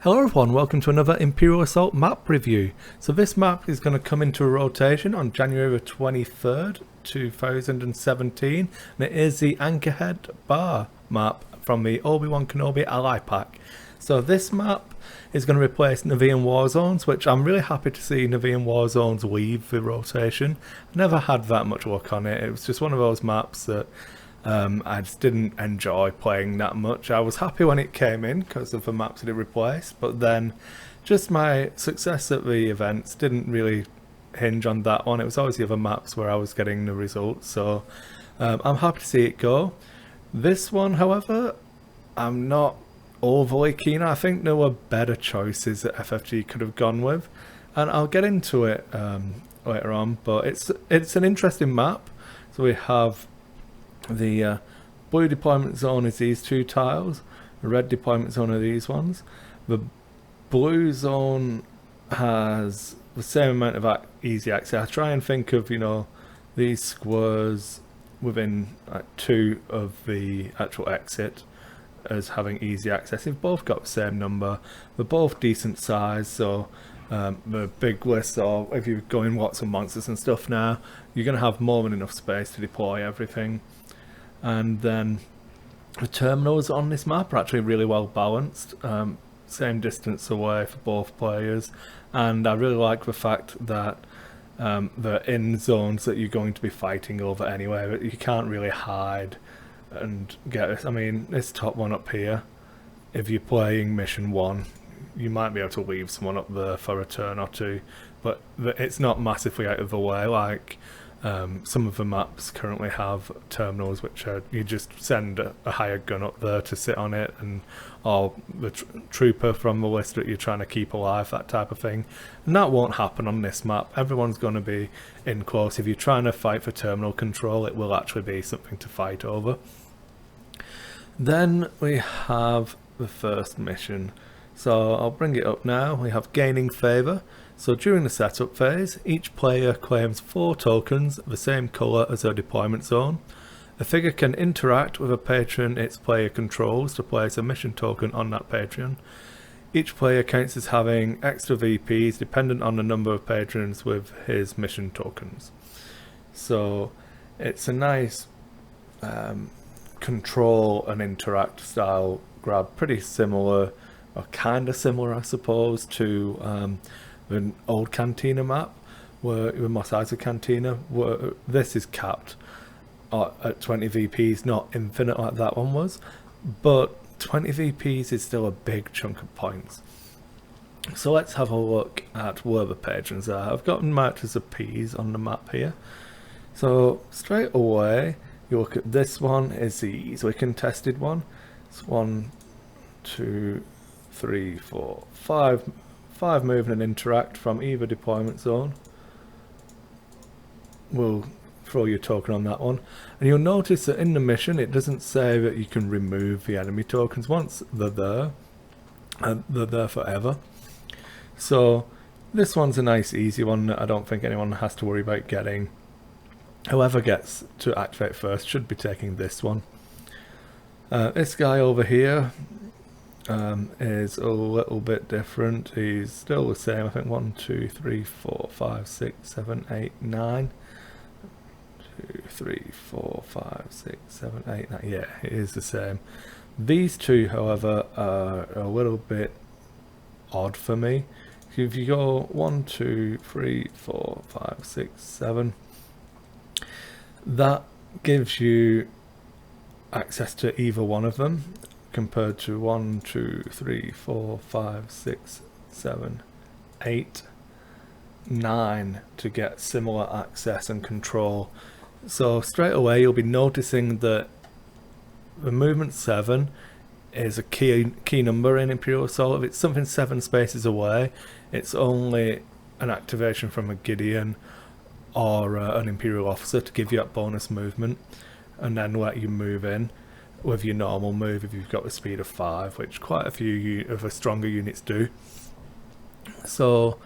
Hello everyone, welcome to another Imperial Assault map review. So this map is going to come into a rotation on January 23rd, 2017, and it is the Anchorhead Bar map from the Obi-Wan Kenobi Ally Pack. So this map is going to replace Nevian Warzones, which I'm really happy to see Nevian Warzones leave the rotation. I never had that much luck on it. It was just one of those maps that I just didn't enjoy playing that much. I was happy when it came in because of the maps that it replaced, but then just my success at the events didn't really hinge on that one. It was always the other maps where I was getting the results, so I'm happy to see it go. This one, however, I'm not overly keen. I think there were better choices that FFG could have gone with, and I'll get into it later on, but it's an interesting map. So we have the blue deployment zone is these two tiles, the red deployment zone are these ones. The blue zone has the same amount of easy access. I try and think of, these squares within two of the actual exit as having easy access. They've both got the same number, they're both decent size, so the big list, or if you're going Watts and Monsters and stuff now, you're going to have more than enough space to deploy everything. And then the terminals on this map are actually really well balanced, same distance away for both players, and I really like the fact that they're in zones that you're going to be fighting over anyway, but you can't really hide and get this. I mean, this top one up here, if you're playing mission 1, you might be able to leave someone up there for a turn or two, but it's not massively out of the way like some of the maps currently have terminals which are, you just send a hired gun up there to sit on it, and or the trooper from the list that you're trying to keep alive, that type of thing. And that won't happen on this map. Everyone's going to be in close. If you're trying to fight for terminal control, it will actually be something to fight over. Then we have the first mission. So I'll bring it up now. We have Gaining Favour. So during the setup phase, each player claims 4 tokens of the same colour as their deployment zone. A figure can interact with a patron its player controls to place a mission token on that patron. Each player counts as having extra VPs dependent on the number of patrons with his mission tokens. So it's a nice control and interact style grab, pretty similar, or kind of similar I suppose, to an old Cantina map, where with Mos Eisley Cantina, where this is capped at 20 VPs, not infinite like that one was, but 20 VPs is still a big chunk of points. So let's have a look at where the patrons are. I've got them marked as a P's on the map here. So straight away, you look at this one is the easily contested one. It's 1, 2, 3, 4, 5 move and interact from either deployment zone. We'll throw your token on that one, and you'll notice that in the mission it doesn't say that you can remove the enemy tokens. Once they're there, and they're there forever. So this one's a nice easy one that I don't think anyone has to worry about getting. Whoever gets to activate first should be taking this one. This guy over here is a little bit different. He's still the same. I think 1, 2, 3, 4, 5, 6, 7, 8, 9. 2, 3, 4, 5, 6, 7, 8, 9. Yeah, it is the same. These two, however, are a little bit odd for me. If you go 1, 2, 3, 4, 5, 6, 7, that gives you access to either one of them, compared to 1, 2, 3, 4, 5, 6, 7, 8, 9 to get similar access and control. So straight away you'll be noticing that the movement 7 is a key number in Imperial Assault. If it's something 7 spaces away, it's only an activation from a Gideon or an Imperial officer to give you that bonus movement, and then let you move in with your normal move if you've got the speed of 5, which quite a few of the stronger units do. So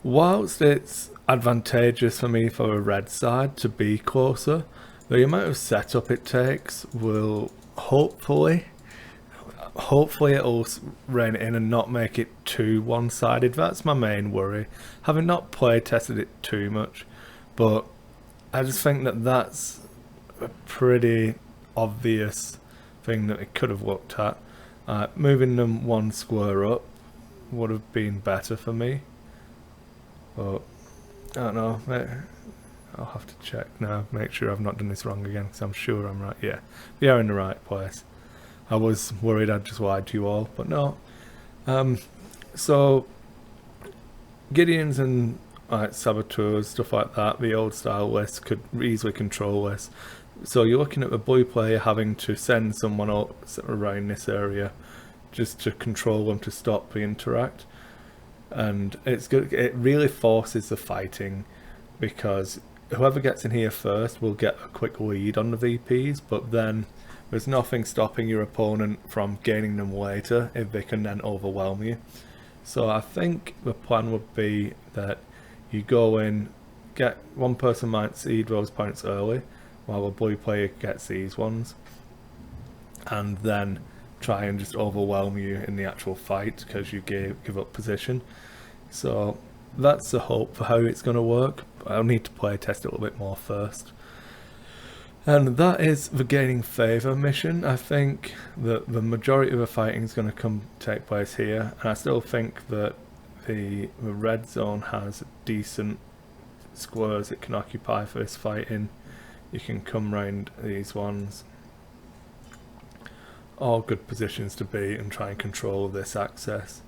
whilst it's advantageous for me for a red side to be closer, the amount of setup it takes will hopefully hopefully it'll rein it in and not make it too one-sided. That's my main worry, having not play tested it too much, but I just think that that's a pretty obvious thing that it could have looked at. Moving them one square up would have been better for me, but I don't know. I'll have to check now, make sure I've not done this wrong again, because I'm sure I'm right. Yeah, we are in the right place. I was worried I'd just lied to you all, but no. So Gideons and saboteurs, stuff like that, the old style list could easily control this. So you're looking at the blue player having to send someone up around this area just to control them to stop the interact, and it's good. It really forces the fighting, because whoever gets in here first will get a quick lead on the VPs, but then there's nothing stopping your opponent from gaining them later if they can then overwhelm you. So I think the plan would be that you go in, get one person might seed those points early while the blue player gets these ones, and then try and just overwhelm you in the actual fight because you give up position. So that's the hope for how it's going to work. I'll need to play test it a little bit more first. And that is the gaining favour mission. I think that the majority of the fighting is going to take place here, and I still think that the red zone has decent squares it can occupy for this fighting. You can come round these ones. All good positions to be and try and control this access.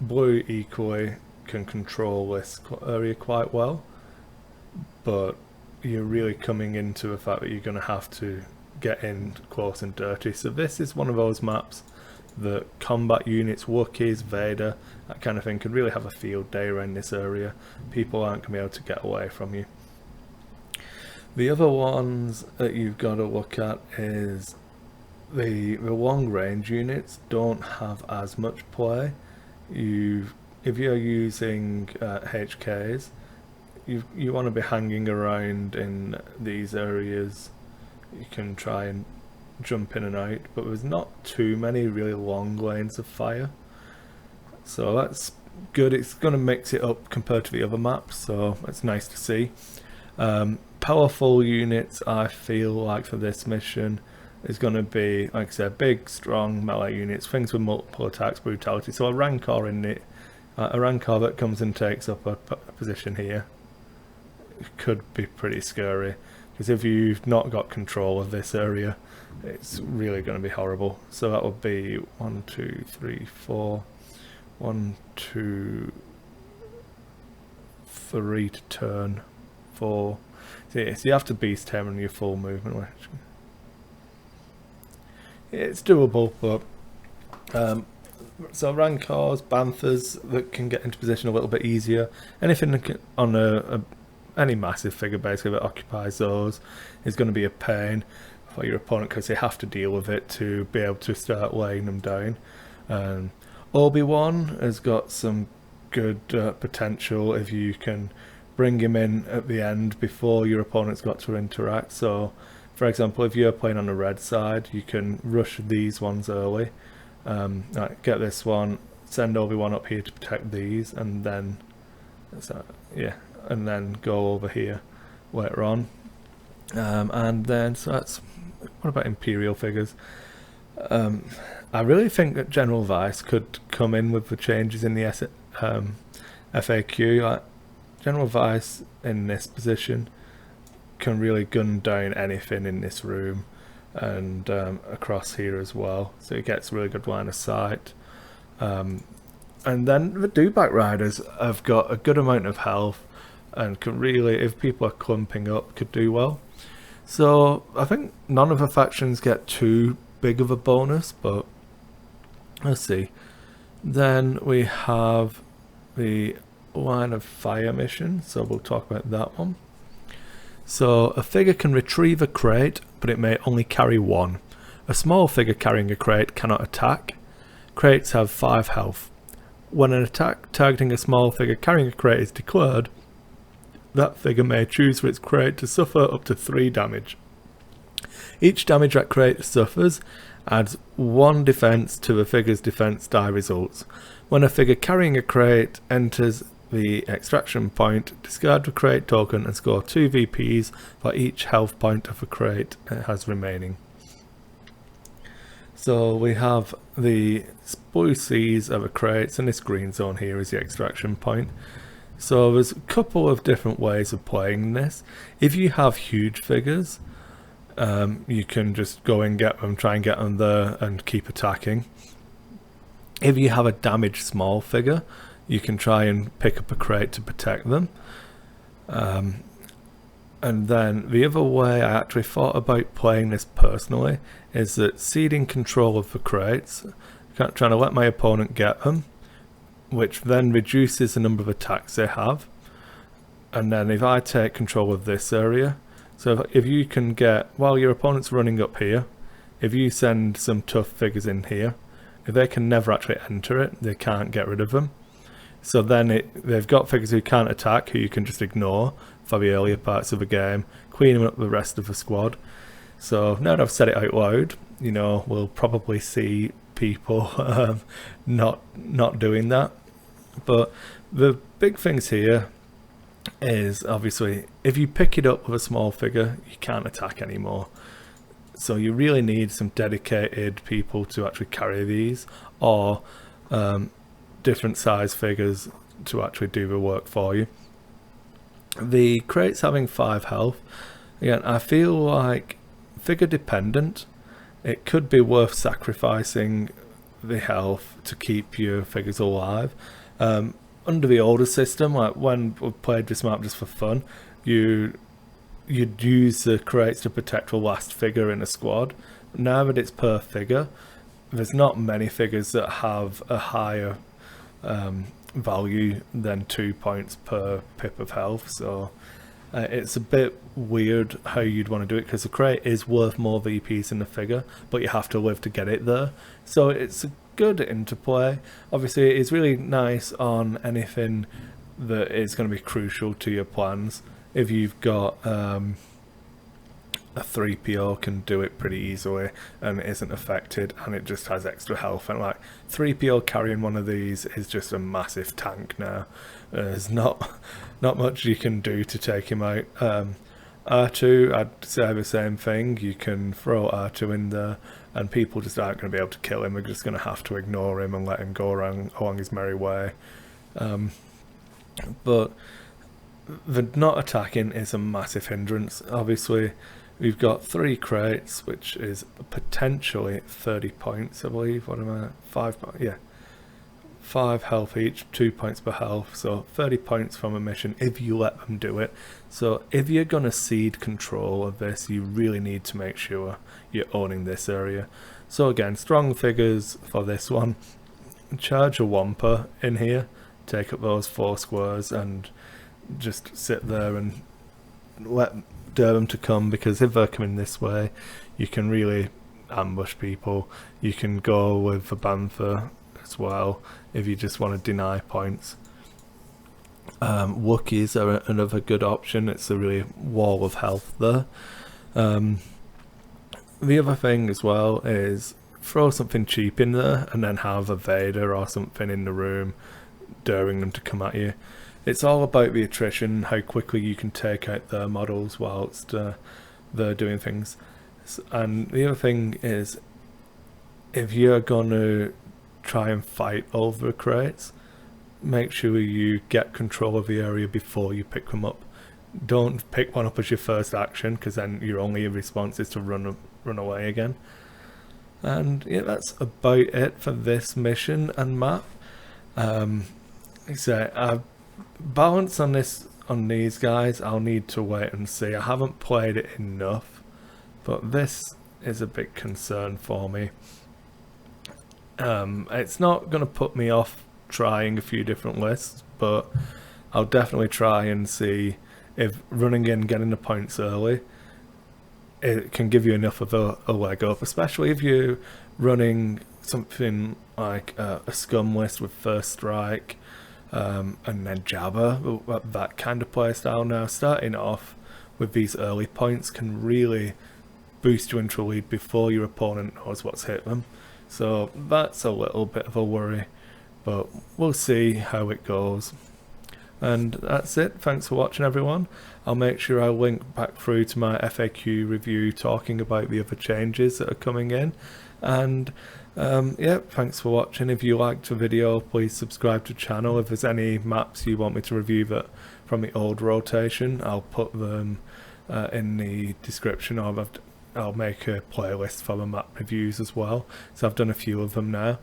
Blue equally can control this area quite well, but you're really coming into the fact that you're going to have to get in close and dirty. So this is one of those maps that combat units, Wookiees, Vader, that kind of thing, could really have a field day around this area. People aren't going to be able to get away from you. The other ones that you've got to look at is the long range units don't have as much play. If you're using HKs, you want to be hanging around in these areas. You can try and jump in and out, but there's not too many really long lanes of fire, so that's good. It's going to mix it up compared to the other maps, so it's nice to see. Powerful units, I feel like for this mission, is going to be, like I said, big, strong melee units, things with multiple attacks, brutality. So a Rancor in it, a Rancor that comes and takes up a position here, could be pretty scary, because if you've not got control of this area, it's really going to be horrible. So that would be 1, 2, 3, 4, 1, 2, 3 to turn, 4. So you have to beast him in your full movement, which it's doable, but so Rancors, Banthas that can get into position a little bit easier. Anything on any massive figure basically that occupies those is going to be a pain for your opponent, because they have to deal with it to be able to start laying them down. Obi-Wan has got some good potential if you can bring him in at the end before your opponent's got to interact. So for example, if you're playing on the red side, you can rush these ones early. Right, get this one, send Obi-Wan up here to protect these, and then and then go over here later on. And then, so that's, what about Imperial figures? I really think that General Vice could come in with the changes in the FAQ. Like, General Vice in this position can really gun down anything in this room and across here as well, so it gets really good line of sight. And then the dewback riders have got a good amount of health and can really, if people are clumping up, could do well. So I think none of the factions get too big of a bonus, but let's see. Then we have the line of fire mission, so we'll talk about that one. So a figure can retrieve a crate, but it may only carry one. A small figure carrying a crate cannot attack. Crates have 5 health. When an attack targeting a small figure carrying a crate is declared, that figure may choose for its crate to suffer up to 3 damage. Each damage that crate suffers adds 1 defense to a figure's defense die results. When a figure carrying a crate enters the extraction point, discard the crate token and score 2 VPs for each health point of a crate it has remaining. So we have the species of a crate, and this green zone here is the extraction point. So there's a couple of different ways of playing this. If you have huge figures, you can just go and get them, try and get them there and keep attacking. If you have a damaged small figure, you can try and pick up a crate to protect them. And then the other way I actually thought about playing this personally is that ceding control of the crates, trying to let my opponent get them, which then reduces the number of attacks they have. And then if I take control of this area, so if you can get, while your opponent's running up here, if you send some tough figures in here, if they can never actually enter it, they can't get rid of them. So then they've got figures who can't attack, who you can just ignore for the earlier parts of the game, cleaning up the rest of the squad. So now that I've said it out loud, you know, we'll probably see people not doing that. But the big things here is obviously if you pick it up with a small figure, you can't attack anymore. So you really need some dedicated people to actually carry these, or different size figures to actually do the work for you. The crates having 5 health, again, I feel like figure dependent, it could be worth sacrificing the health to keep your figures alive. Under the older system, like when we played this map just for fun, you'd use the crates to protect the last figure in a squad. Now that it's per figure, there's not many figures that have a higher value than 2 points per pip of health, so it's a bit weird how you'd want to do it, because the crate is worth more VPs than the figure, but you have to live to get it there. So it's a good interplay. Obviously it's really nice on anything that is going to be crucial to your plans. If you've got a 3PO can do it pretty easily and it isn't affected, and it just has extra health, and like 3PO carrying one of these is just a massive tank now. There's not much you can do to take him out. R2, I'd say the same thing. You can throw R2 in there and people just aren't going to be able to kill him. They're just going to have to ignore him and let him go along his merry way. But the not attacking is a massive hindrance. Obviously we've got 3 crates, which is potentially 30 points, I believe. What am I? 5 points, yeah. 5 health each, 2 points per health, so 30 points from a mission if you let them do it. So if you're going to cede control of this, you really need to make sure you're owning this area. So again, strong figures for this one. Charge a Wampa in here, take up those 4 squares and just sit there and dare them to come, because if they're coming this way, you can really ambush people. You can go with the Bantha as well if you just want to deny points. Wookiees are another good option. It's a really wall of health there. The other thing as well is throw something cheap in there and then have a Vader or something in the room daring them to come at you. It's all about the attrition, how quickly you can take out their models whilst they're doing things. And the other thing is, if you're going to try and fight over crates, make sure you get control of the area before you pick them up. Don't pick one up as your first action, because then your only response is to run away again. And yeah, that's about it for this mission and map. Balance on these guys, I'll need to wait and see. I haven't played it enough, but this is a big concern for me. It's not going to put me off trying a few different lists, but I'll definitely try and see if running in, getting the points early, it can give you enough of a leg up, especially if you're running something like a scum list with first strike, and then Jabba, that kind of play style. Now starting off with these early points can really boost you into a lead before your opponent knows what's hit them. So that's a little bit of a worry, but we'll see how it goes. And that's it. Thanks for watching, everyone. I'll make sure I link back through to my FAQ review talking about the other changes that are coming in. And yeah, thanks for watching. If you liked the video, please subscribe to the channel. If there's any maps you want me to review that from the old rotation, I'll put them in the description, or I'll make a playlist for the map reviews as well. So I've done a few of them now.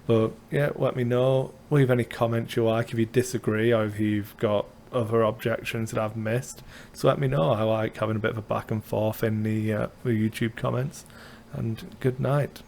But yeah, let me know, leave any comments you like if you disagree, or if you've got other objections that I've missed. So let me know. I like having a bit of a back and forth in the YouTube comments. And good night.